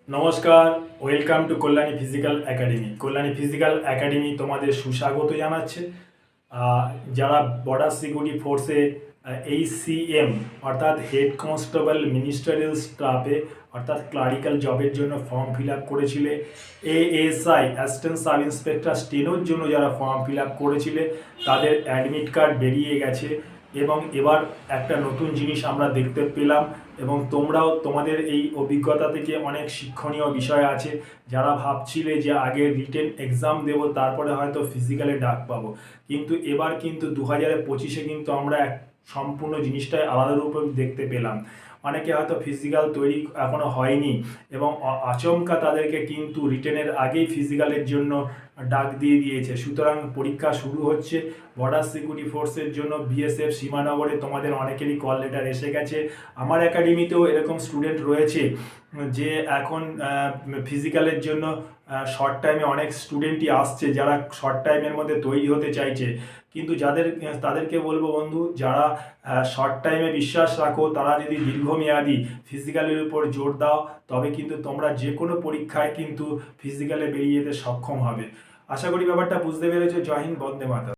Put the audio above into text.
নমস্কার, welcome to Kalyani physical academy. Kalyani physical academy তোমাদের সুস্বাগত জানাচ্ছে। যারা বর্ডার সিকিউরিটি ফোর্সে HCM অর্থাৎ হেড কনস্টেবল মিনিস্টারিয়াল স্টাফে অর্থাৎ ক্লারিক্যাল জবের জন্য ফর্ম ফিল আপ করেছিলে, ASI অ্যাসিস্ট্যান্ট সাব ইন্সপেক্টর স্টেনোর জন্য যারা ফর্ম ফিল আপ করেছিলে তাদের অ্যাডমিট কার্ড বেরিয়ে গেছে এবং এবার একটা নতুন জিনিস আমরা দেখতে পেলাম এবং তোমরাও তোমাদের এই অভিজ্ঞতা থেকে অনেক শিক্ষণীয় বিষয় আছে। যারা ভাবছিলে যে আগে রিটেন এক্সাম দেবো তারপরে হয়তো ফিজিক্যালে ডাক পাবো, কিন্তু এবার কিন্তু 2025-এ কিন্তু আমরা এক সম্পূর্ণ জিনিসটাই আলাদা রূপে দেখতে পেলাম। অনেকে হয়তো ফিজিক্যাল তৈরি এখনও হয়নি এবং আচমকা তাদেরকে কিন্তু রিটেনের আগেই ফিজিক্যালের জন্য ডাক দিয়ে দিয়েছে। সুতরাং পরীক্ষা শুরু হচ্ছে বর্ডার সিকিউরিটি ফোর্সের জন্য। BSF সীমানগরে তোমাদের অনেকেরই কল লেটার এসে গেছে। আমার একাডেমিতেও এরকম স্টুডেন্ট রয়েছে যে এখন ফিজিক্যালের জন্য শর্ট টাইমে অনেক স্টুডেন্টই আসছে যারা শর্ট টাইমের মধ্যে তৈরি হতে চাইছে, কিন্তু তাদেরকে বলবো বন্ধু, যারা শর্ট টাইমে বিশ্বাস রাখো তারা যদি দীর্ঘমেয়াদী ফিজিক্যালের উপর জোর দাও তবে কিন্তু তোমরা যে কোনো পরীক্ষায় কিন্তু ফিজিক্যালে বেরিয়ে যেতে সক্ষম হবে। আশা করি ব্যাপারটা বুঝতে পেরেছো। জয় হিন্দ, বন্দে মাতরম।